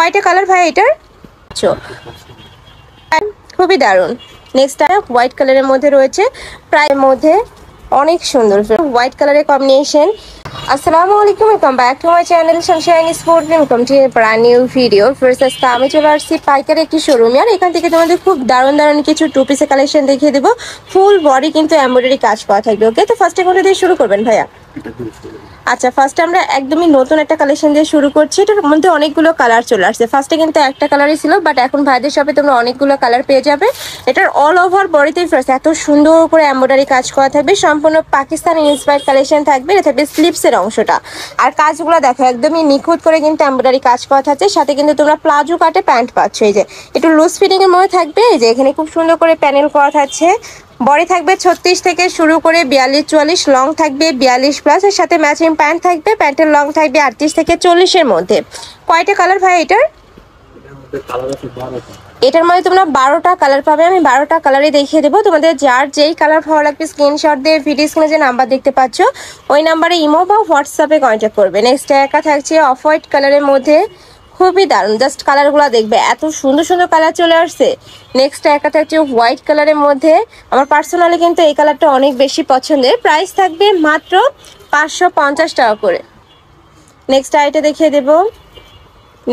কয়টা কালার ভাই এটার? খুবই দারুন। নেক্সট হোয়াইট কালারের মধ্যে রয়েছে, প্রায় মধ্যে অনেক সুন্দর হোয়াইট কালারের কম্বিনেশন। আসসালামু আলাইকুম, welcome back to my channel Sunshine sport, welcome to brand new video. First আজকে আমি চলে আসছি পাইকারি একটি শোরুমে, আর এখান থেকে তোমাদের খুব দারুণ দারুণ কিছু টু পিসের কালেকশন দেখিয়ে দেবো। ফুল বডি কিন্তু এমব্রয়ডারি কাজ করা থাকবে। ওকে, তো ফার্স্টে কোনটা দিয়ে শুরু করবেন ভাইয়া? আচ্ছা, ফার্স্টে আমরা একদমই নতুন একটা কালেকশন দিয়ে শুরু করছি। এটার মধ্যে অনেকগুলো কালার চলে আসছে। ফার্স্টে কিন্তু একটা কালারই ছিল, বাট এখন ভাইদের শপে তোমরা অনেকগুলো কালার পেয়ে যাবে। এটার অল ওভার বডিতেই ফার্স্ট এত সুন্দর করে এমব্রয়ডারি কাজ করা থাকবে, সম্পূর্ণ পাকিস্তানি ইন্সপায়ার্ড কালেকশন থাকবে। এটা থাকবে স্লিপসের অংশটা, আর কাজগুলো দেখো একদমই নিখুঁত করে কিন্তু এমব্রয়ডারি কাজ করা থাকছে। সাথে কিন্তু তোমরা প্লাজো কাটে প্যান্ট পাচ্ছ। এই যে একটু লুজ ফিটিং এর মধ্যে থাকবে। এই যে এখানে খুব সুন্দর করে প্যানেল করা থাকছে। বডি থাকবে 36 থেকে শুরু করে 42-44, লং থাকবে 42+, এর সাথে ম্যাচিং প্যান্ট থাকবে। প্যান্টের লং থাকবে 38 থেকে 40-এর মধ্যে। কয়টা কালার ভাই এটার? এটার মধ্যে তোমরা 12টা কালার পাবে। আমি 12টা কালারই দেখিয়ে দেবো তোমাদের। যার যেই কালার ভালো লাগবে স্ক্রিনশট দিয়ে ভিডিও স্ক্রিনে যে নাম্বার দেখতে পাচ্ছ ওই নাম্বারে ইমো বা হোয়াটসঅ্যাপে কন্ট্যাক্ট করবে। নেক্সট একা থাকছে অফ হোয়াইট কালারের মধ্যে, খুবই দারুণ। জাস্ট কালারগুলো দেখবে, এত সুন্দর সুন্দর কালার চলে আসছে। নেক্সট একটা থাকছে হোয়াইট কালারের মধ্যে। আমার পার্সোনালি কিন্তু এই কালারটা অনেক বেশি পছন্দের। প্রাইস থাকবে মাত্র 550 টাকা করে। নেক্সট আইটা দেখিয়ে দেবো।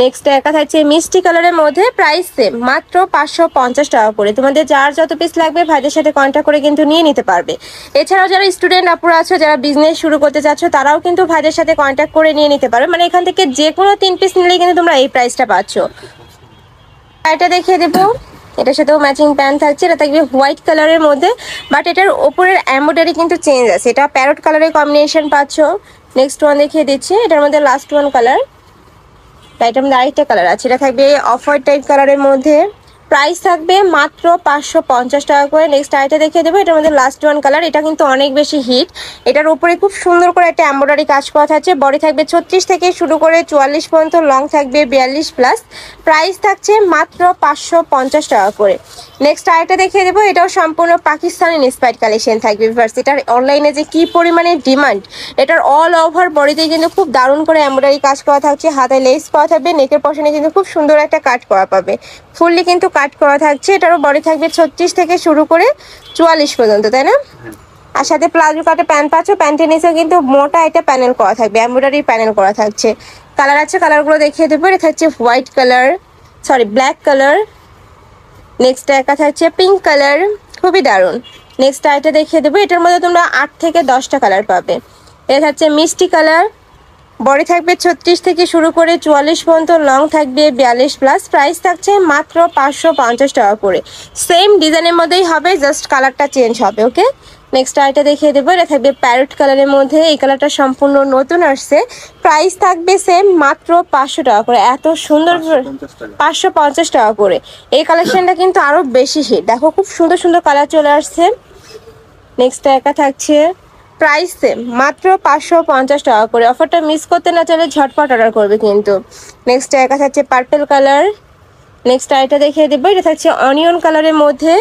নেক্সট একা থাকছে মিষ্টি কালারের মধ্যে, প্রাইস সেম, মাত্র 550 টাকা করে। তোমাদের যার যত পিস লাগবে ভাইদের সাথে কন্ট্যাক্ট করে কিন্তু নিয়ে নিতে পারবে। এছাড়াও যারা স্টুডেন্ট আপুরা আছো, যারা বিজনেস শুরু করতে চাচ্ছ, তারাও কিন্তু ভাইদের সাথে কন্ট্যাক্ট করে নিয়ে নিতে পারবে। মানে এখান থেকে যে কোনো 3 পিস নিলেই কিন্তু তোমরা এই প্রাইসটা পাচ্ছ। এটা দেখিয়ে দেবো। এটার সাথেও ম্যাচিং প্যান্ট থাকছে। এটা থাকবে হোয়াইট কালারের মধ্যে, বাট এটার ওপরের এমব্রয়ডারি কিন্তু চেঞ্জ আছে। এটা প্যারট কালারের কম্বিনেশন পাচ্ছ। নেক্সট ওয়ান দেখিয়ে দিচ্ছি। এটার মধ্যে লাস্ট ওয়ান কালার, এটার মধ্যে আরেকটা কালার আছে। এটা থাকবে অফ হোয়াইট টাইপ কালারের মধ্যে। প্রাইস থাকবে মাত্র 550 টাকা করে। নেক্সট আইটা দেখিয়ে দেবো। এটার মধ্যে লাস্ট ওয়ান কালার, এটা কিন্তু অনেক বেশি হিট। এটার উপরে খুব সুন্দর করে একটা এমব্রয়ডারি কাজ করা থাকছে। বডি থাকবে 36 থেকে শুরু করে 44 পর্যন্ত, লং থাকবে 42+। প্রাইস থাকছে মাত্র 550 টাকা করে। নেক্সট আইটা দেখিয়ে দেবো। এটাও সম্পূর্ণ পাকিস্তানি ইন্সপায়ার্ড কালেকশন থাকবে। এটার অনলাইনে যে কি পরিমাণে ডিমান্ড, এটার অল ওভার বডিতে কিন্তু খুব দারুণ করে এমব্রয়ডারি কাজ করা থাকছে। হাতে লেস করা থাকবে, নেকের পশনে কিন্তু খুব সুন্দর একটা কাট করা পাবে। ফুললি কিন্তু কাট করা থাকছে। এটারও বডি থাকবে 36 থেকে শুরু করে 44 পর্যন্ত, তাই না? আর সাথে প্লাজো কাটে প্যান্ট পাচ্ছ। প্যান্টের নিচেও কিন্তু মোটা একটা প্যানেল করা থাকবে, এমব্রয়ডারি প্যানেল করা থাকছে। কালার আছে, কালারগুলো দেখিয়ে দেবো। এটা থাকছে white colour, sorry black colour. Next একা থাকছে পিঙ্ক কালার, খুবই দারুণ। নেক্সট আইটা দেখিয়ে দেবো। এটার মধ্যে তোমরা 8 থেকে 10টা কালার পাবে। এটা থাকছে মিষ্টি কালার। বডি থাকবে 36 থেকে শুরু করে 44 পর্যন্ত, লং থাকবে 42+। প্রাইস থাকছে মাত্র 550 টাকা করে। সেম ডিজাইনের মধ্যেই হবে, জাস্ট কালারটা চেঞ্জ হবে। ওকে, নেক্সট আইটা দেখিয়ে দেবো। এটা থাকবে প্যারট কালারের মধ্যে। এই কালারটা সম্পূর্ণ নতুন আসছে। প্রাইস থাকবে সেম, মাত্র 500 টাকা করে। এত সুন্দর, 550 টাকা করে। এই কালেকশনটা কিন্তু আরো বেশি হিট। দেখো খুব সুন্দর সুন্দর কালার চলে আসছে। নেক্সট একা থাকছে, প্রাইস সেম, মাত্র 550 টাকা করে। অফারটা মিস করতে না চাইলে ঝটপট অর্ডার করবে কিন্তু। নেক্সট একা থাকছে পার্পল কালার। নেক্সট আইটা দেখিয়ে দেবো। এটা থাকছে অনিয়ন কালারের মধ্যে।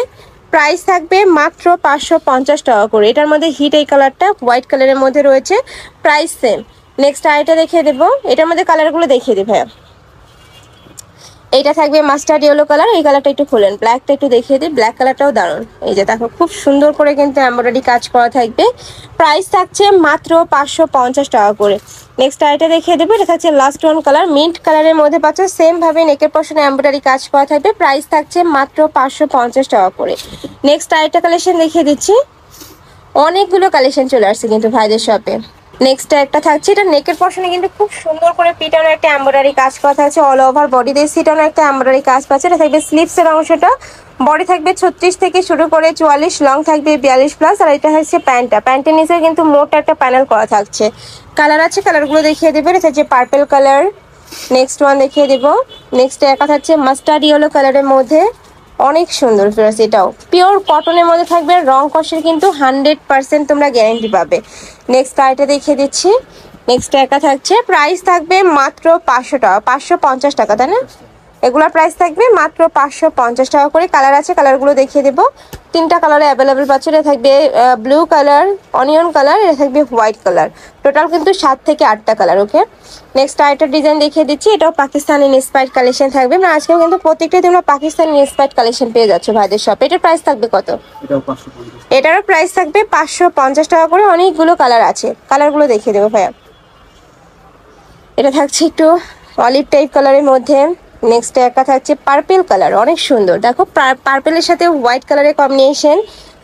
প্রাইস থাকবে মাত্র 550 টাকা করে। এটার মধ্যে হিট এই কালারটা হোয়াইট কালারের মধ্যে রয়েছে। Price same. নেক্সট আইটা দেখিয়ে দেবো। এটার মধ্যে কালারগুলো দেখিয়ে দিই ভাইয়া। এইটা থাকবে মাস্টার্ড ইয়েলো কালার। এই কালারটা একটু খোলেন, ব্ল্যাকটা একটু দেখিয়ে দিই। ব্ল্যাক কালারটাও দারুণ। এই যে দেখো খুব সুন্দর করে কিন্তু এমব্রয়ডারি কাজ করা থাকবে। প্রাইস থাকছে মাত্র 550 টাকা করে। নেক্সট আইটা দেখিয়ে দেবো। এটা থাকছে লাস্ট ওয়ান কালার, মিন্ট কালারের মধ্যে পাচ্ছ। সেম ভাবে নেকের পশনে এমব্রয়ডারি কাজ করা থাকবে। প্রাইস থাকছে মাত্র 550 টাকা করে। নেক্সট আইটা কালেকশন দেখিয়ে দিচ্ছি। অনেকগুলো কালেকশন চলে আসছে কিন্তু ভাইদের শপে। নেক্সট একটা থাকছে, এটা নেকের পশনে কিন্তু খুব সুন্দর করে পিটানো একটা এমব্রয়ডারি কাজ করা থাকছে। অল ওভার বডি দিয়ে সিটানো একটা এমব্রয়ডারি কাজ পাচ্ছে। এটা থাকবে স্লিভসের অংশটা। বডি থাকবে 36 থেকে শুরু করে 44, লং থাকবে 42+। আর এটা হচ্ছে প্যান্টটা। প্যান্টের নিচে কিন্তু মোটা একটা প্যানেল করা থাকছে। কালার আছে, কালারগুলো দেখিয়ে দেবে। এটা হচ্ছে পার্পল কালার। নেক্সট ওয়ান দেখিয়ে দেবো। নেক্সট একা থাকছে মাস্টার্ড ইয়েলো কালারের মধ্যে। অনেক সুন্দর ফ্রেস। এটাও পিওর কটনের মধ্যে থাকবে। রং কষের কিন্তু 100% তোমরা গ্যারান্টি পাবে। নেক্সট আইটা দেখিয়ে দিচ্ছি। নেক্সট একা থাকছে, প্রাইস থাকবে মাত্র 500 টাকা, 550 টাকা, তাই না? এগুলোর প্রাইস থাকবে মাত্র 550 টাকা করে। কালার আছে, কালারগুলো দেখিয়ে দেবো। 3টা কালারে অ্যাভেলেবেল পাচ্ছ। এটা থাকবে ব্লু কালার, অনিয়ন কালার, এটা থাকবে হোয়াইট কালার। টোটাল কিন্তু 7 থেকে 8টা কালার। ওকে, নেক্সট আরেকটা ডিজাইন দেখিয়ে দিচ্ছি। এটাও পাকিস্তানি ইন্সপায়ার্ড কালেকশন থাকবে। মানে আজকেও কিন্তু প্রত্যেকটাই তোমরা পাকিস্তানি ইন্সপায়ার্ড কালেকশন পেয়ে যাচ্ছ ভাইদের শপে। এটার প্রাইস থাকবে কত? এটারও প্রাইস থাকবে 550 টাকা করে। অনেকগুলো কালার আছে, কালারগুলো দেখিয়ে দেবো ভাইয়া। এটা থাকছে একটু অলিভ টাইপ কালারের মধ্যে। নেক্সট একটা থাকছে পার্পেল কালার, অনেক সুন্দর। দেখো পার্পেলের সাথে হোয়াইট কালারের কম্বিনেশন,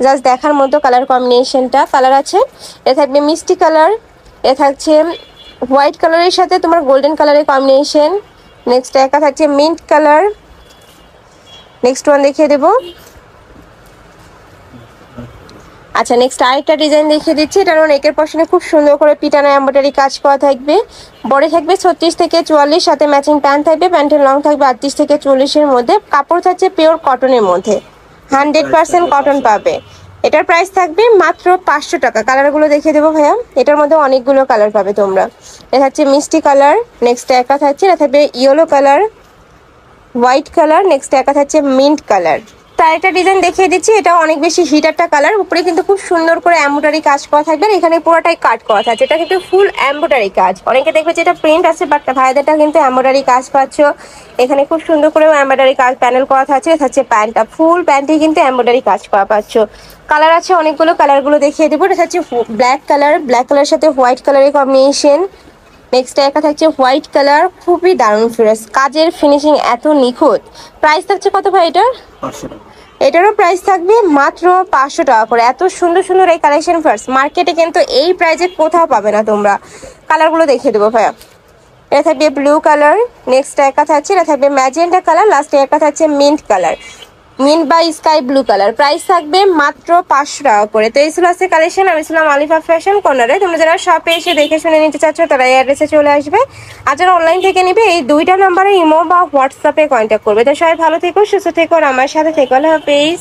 জাস্ট দেখার মতো কালার কম্বিনেশনটা। কালার আছে, এটা থাকবে মিষ্টি কালার, এটা থাকছে হোয়াইট কালারের সাথে তোমার গোল্ডেন কালারের কম্বিনেশন। নেক্সট একটা থাকছে মিন্ট কালার। নেক্সট ওয়ান দেখিয়ে দেবো। আচ্ছা, নেক্সট আরেকটা ডিজাইন দেখিয়ে দিচ্ছি। এটারও নেকের পশনে খুব সুন্দর করে পিটানো এমব্রয়ডারি কাজ করা থাকবে। বডি থাকবে 36 থেকে 44, সাথে ম্যাচিং প্যান্ট থাকবে। প্যান্টের লং থাকবে 38 থেকে 40-এর মধ্যে। কাপড় থাকছে পিওর কটনের মধ্যে, 100% কটন পাবে। এটার প্রাইস থাকবে মাত্র 500 টাকা। কালারগুলো দেখিয়ে দেবো ভাইয়া। এটার মধ্যে অনেকগুলো কালার পাবে তোমরা। এটা হচ্ছে মিষ্টি কালার। নেক্সট একা থাকছে, এটা থাকবে yellow colour, white colour. Next একা থাকছে মিন্ট কালার। তার একটা ডিজাইন দেখিয়ে দিচ্ছি। এটাও অনেক বেশি হিট একটা কালার। উপরে কিন্তু খুব সুন্দর করে এমব্রয়ডারি কাজ করা থাকবে। এখানে পুরোটাই কাট করা থাকছে। এটা কিন্তু ফুল এমব্রয়ডারি কাজ। অনেকে দেখবে যে এটা প্রিন্ট আছে, বাট ভাইদেরটা কিন্তু এমব্রয়ডারি কাজ পাচ্ছ। এখানে খুব সুন্দর করে এমব্রয়ডারি কাজ প্যানেল করা থাকছে। এটা হচ্ছে প্যান্টটা, ফুল প্যান্টে কিন্তু এমব্রয়ডারি কাজ করা পাচ্ছ। কালার আছে অনেকগুলো, কালারগুলো দেখিয়ে দেবো। এটা হচ্ছে ব্ল্যাক কালার, ব্ল্যাক কালারের সাথে হোয়াইট কালারের কম্বিনেশন। নেক্সট একটা থাকছে হোয়াইট কালার, খুবই দারুণ ফ্রেশ, কাজের ফিনিশিং এত নিখুঁত। প্রাইস থাকছে কত ভাই এটার? এটারও প্রাইস থাকবে মাত্র 500 টাকা করে। এত সুন্দর সুন্দর এই কালেকশন ফার্স্ট মার্কেটে কিন্তু এই প্রাইসে কোথাও পাবে না তোমরা। কালারগুলো দেখিয়ে দেবো ভাইয়া। এটা থাকবে ব্লু কালার। নেক্সট একা থাকছে, এটা থাকবে ম্যাজেন্টা কালার। লাস্টে একা থাকছে মিন্ট কালার, মিন্ট বা স্কাই ব্লু কালার। প্রাইস থাকবে মাত্র 500 টাকা করে। তো এই ছিল আজকে কালেকশন। আমি ছিলাম আলিফা ফ্যাশন কর্নারে। তোমরা যারা শপে এসে দেখে শুনে নিতে চাচ্ছ তারা এই অ্যাড্রেসে চলে আসবে। আর যারা অনলাইন থেকে নিবে এই 2টা নাম্বারে ইমো বা হোয়াটসঅ্যাপে কন্ট্যাক্ট করবে। তো সবাই ভালো থেকো, সুস্থ থেকো, আর আমার সাথে থেকো। আল্লাহ হাফেজ।